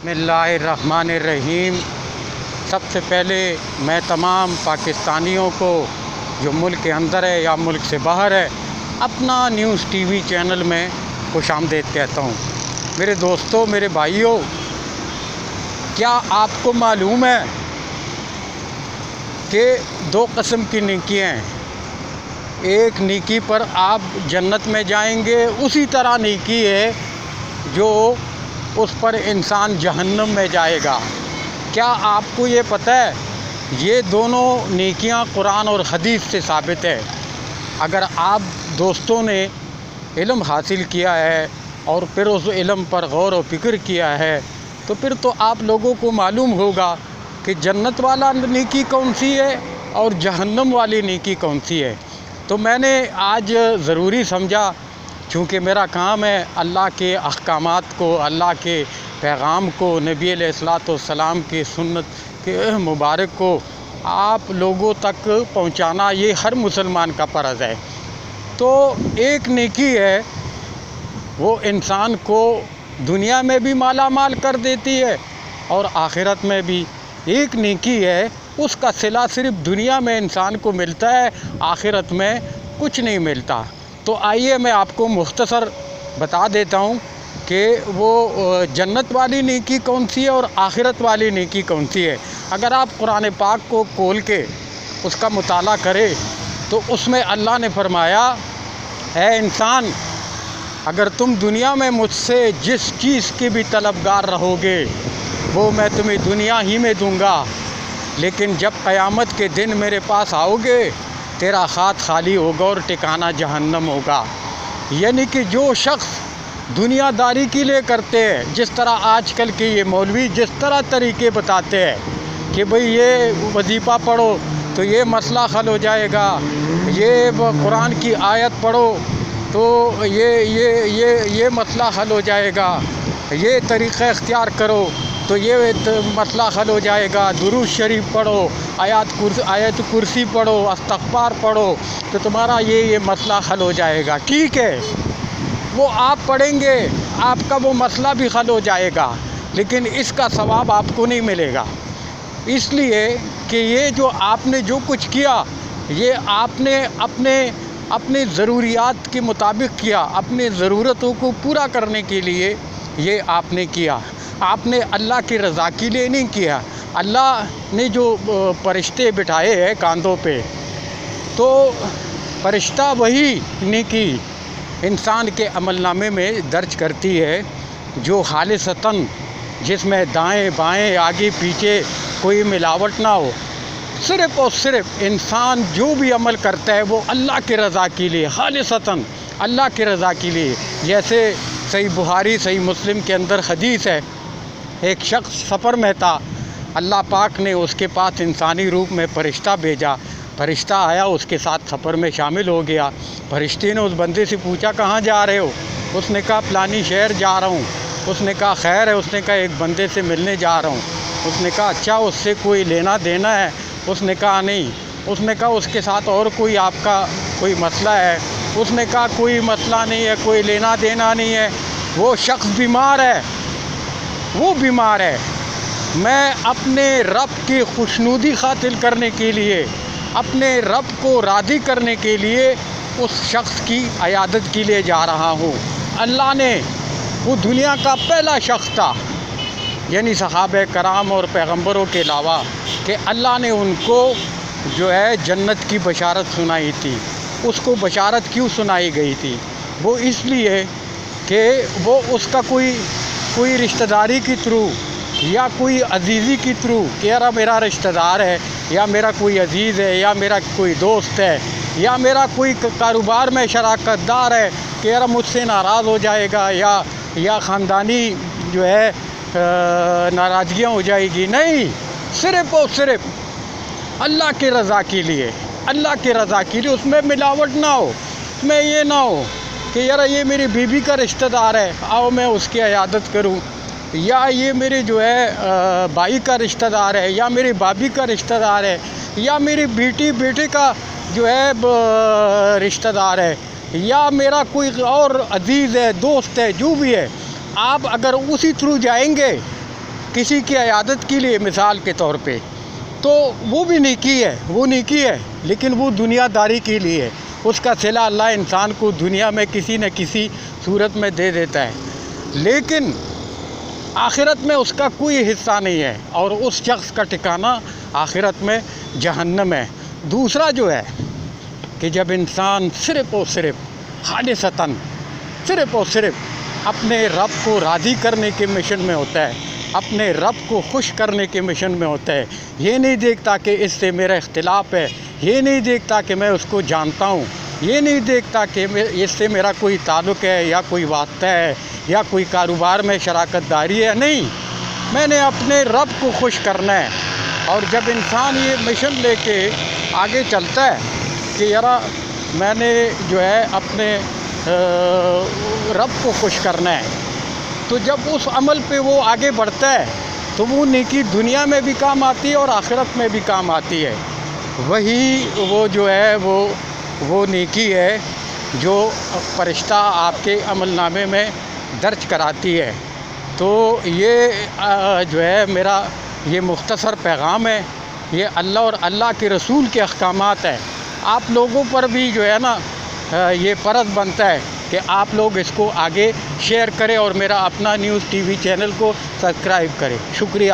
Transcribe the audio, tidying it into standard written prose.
بسم اللہ الرحمن الرحیم۔ سب سے پہلے میں تمام پاکستانیوں کو جو ملک کے اندر ہے یا ملک سے باہر ہے اپنا نیوز ٹی وی چینل میں خوش آمدید کہتا ہوں۔ میرے دوستوں، میرے بھائیوں، کیا آپ کو معلوم ہے کہ دو قسم کی نیکیاں ہیں؟ ایک نیکی پر آپ جنت میں جائیں گے، اسی طرح نیکی ہے جو اس پر انسان جہنم میں جائے گا۔ کیا آپ کو یہ پتہ ہے؟ یہ دونوں نیکیاں قرآن اور حدیث سے ثابت ہے۔ اگر آپ دوستوں نے علم حاصل کیا ہے اور پھر اس علم پر غور و فکر کیا ہے تو پھر تو آپ لوگوں کو معلوم ہوگا کہ جنت والا نیکی کون سی ہے اور جہنم والی نیکی کون سی ہے۔ تو میں نے آج ضروری سمجھا، چونکہ میرا کام ہے اللہ کے احکامات کو، اللہ کے پیغام کو، نبی علیہ الصلوۃ والسلام کی سنت کے مبارک کو آپ لوگوں تک پہنچانا، یہ ہر مسلمان کا فرض ہے۔ تو ایک نیکی ہے وہ انسان کو دنیا میں بھی مالا مال کر دیتی ہے اور آخرت میں بھی۔ ایک نیکی ہے اس کا صلہ صرف دنیا میں انسان کو ملتا ہے، آخرت میں کچھ نہیں ملتا۔ تو آئیے میں آپ کو مختصر بتا دیتا ہوں کہ وہ جنت والی نیکی کون سی ہے اور آخرت والی نیکی کون سی ہے۔ اگر آپ قرآن پاک کو کھول کے اس کا مطالعہ کریں تو اس میں اللہ نے فرمایا، اے انسان، اگر تم دنیا میں مجھ سے جس چیز کی بھی طلبگار رہو گے وہ میں تمہیں دنیا ہی میں دوں گا، لیکن جب قیامت کے دن میرے پاس آؤ گے تیرا ہاتھ خالی ہوگا اور ٹھکانہ جہنم ہوگا۔ یعنی کہ جو شخص دنیا داری کے لیے کرتے ہیں، جس طرح آج کل کے یہ مولوی جس طرح طریقے بتاتے ہیں کہ بھئی یہ وظیفہ پڑھو تو یہ مسئلہ حل ہو جائے گا، یہ قرآن کی آیت پڑھو تو یہ مسئلہ حل ہو جائے گا، یہ طریقہ اختیار کرو تو یہ مسئلہ حل ہو جائے گا، درود شریف پڑھو، آیت کرسی پڑھو، استغفار پڑھو تو تمہارا یہ مسئلہ حل ہو جائے گا۔ ٹھیک ہے، وہ آپ پڑھیں گے، آپ کا وہ مسئلہ بھی حل ہو جائے گا، لیکن اس کا ثواب آپ کو نہیں ملے گا، اس لیے کہ یہ جو آپ نے جو کچھ کیا یہ آپ نے اپنے ضروریات کے مطابق کیا، اپنے ضرورتوں کو پورا کرنے کے لیے یہ آپ نے کیا، آپ نے اللہ کی رضا کے لیے نہیں کیا۔ اللہ نے جو فرشتے بٹھائے ہیں کاندھوں پہ، تو فرشتہ وہی نیکی انسان کے عمل نامے میں درج کرتی ہے جو خالصتاً، جس میں دائیں بائیں آگے پیچھے کوئی ملاوٹ نہ ہو، صرف اور صرف انسان جو بھی عمل کرتا ہے وہ اللہ کی رضا کے لیے، خالصتاً اللہ کی رضا کے لیے۔ جیسے صحیح بخاری صحیح مسلم کے اندر حدیث ہے، ایک شخص سفر میں تھا، اللہ پاک نے اس کے پاس انسانی روپ میں فرشتہ بھیجا، فرشتہ آیا اس کے ساتھ سفر میں شامل ہو گیا۔ فرشتے نے اس بندے سے پوچھا کہاں جا رہے ہو؟ اس نے کہا فلانی شہر جا رہا ہوں۔ اس نے کہا خیر ہے؟ اس نے کہا ایک بندے سے ملنے جا رہا ہوں۔ اس نے کہا اچھا، اس سے کوئی لینا دینا ہے؟ اس نے کہا نہیں۔ اس نے کہا اس کے ساتھ اور کوئی آپ کا کوئی مسئلہ ہے؟ اس نے کہا کوئی مسئلہ نہیں ہے، کوئی لینا دینا نہیں ہے۔ وہ شخص بیمار ہے، وہ بیمار ہے، میں اپنے رب کی خوشنودی حاصل کرنے کے لیے، اپنے رب کو راضی کرنے کے لیے اس شخص کی عیادت کے لیے جا رہا ہوں۔ اللہ نے، وہ دنیا کا پہلا شخص تھا، یعنی صحابہ کرام اور پیغمبروں کے علاوہ، کہ اللہ نے ان کو جو ہے جنت کی بشارت سنائی تھی۔ اس کو بشارت کیوں سنائی گئی تھی؟ وہ اس لیے کہ وہ اس کا کوئی رشتہ داری کی تھرو یا کوئی عزیزی کی تھرو کہ یار میرا رشتہ دار ہے یا میرا کوئی عزیز ہے یا میرا کوئی دوست ہے یا میرا کوئی کاروبار میں شراکت دار ہے کہ یار مجھ سے ناراض ہو جائے گا یا خاندانی جو ہے ناراضگیاں ہو جائے گی۔ نہیں، صرف اور صرف اللہ کی رضا کے لیے، اللہ کی رضا کے لیے، اس میں ملاوٹ نہ ہو، اس میں یہ نہ ہو کہ یار یہ میری بیوی کا رشتہ دار ہے، آؤ میں اس کی عیادت کروں، یا یہ میرے جو ہے بھائی کا رشتہ دار ہے یا میری بھابھی کا رشتہ دار ہے یا میری بیٹے کا جو ہے رشتہ دار ہے یا میرا کوئی اور عزیز ہے، دوست ہے، جو بھی ہے۔ آپ اگر اسی تھرو جائیں گے کسی کی عیادت کے لیے مثال کے طور پہ، تو وہ بھی نیکی ہے، وہ نیکی ہے، لیکن وہ دنیا داری کے لیے ہے۔ اس کا صلہ اللہ انسان کو دنیا میں کسی نہ کسی صورت میں دے دیتا ہے، لیکن آخرت میں اس کا کوئی حصہ نہیں ہے، اور اس شخص کا ٹھکانہ آخرت میں جہنم ہے۔ دوسرا جو ہے کہ جب انسان صرف اور صرف خالصتاً صرف اور صرف اپنے رب کو راضی کرنے کے مشن میں ہوتا ہے، اپنے رب کو خوش کرنے کے مشن میں ہوتا ہے، یہ نہیں دیکھتا کہ اس سے میرا اختلاف ہے، یہ نہیں دیکھتا کہ میں اس کو جانتا ہوں، یہ نہیں دیکھتا کہ اس سے میرا کوئی تعلق ہے یا کوئی واسطہ ہے یا کوئی کاروبار میں شراکت داری ہے، نہیں، میں نے اپنے رب کو خوش کرنا ہے۔ اور جب انسان یہ مشن لے کے آگے چلتا ہے کہ یارا میں نے جو ہے اپنے رب کو خوش کرنا ہے، تو جب اس عمل پہ وہ آگے بڑھتا ہے تو وہ نیکی دنیا میں بھی کام آتی ہے اور آخرت میں بھی کام آتی ہے۔ وہی وہ جو ہے وہ نیکی ہے جو فرشتہ آپ کے عمل نامے میں درج کراتی ہے۔ تو یہ جو ہے میرا یہ مختصر پیغام ہے، یہ اللہ اور اللہ کے رسول کے احکامات ہیں۔ آپ لوگوں پر بھی جو ہے نا یہ فرض بنتا ہے کہ آپ لوگ اس کو آگے شیئر کریں اور میرا اپنا نیوز ٹی وی چینل کو سبسکرائب کریں۔ شکریہ۔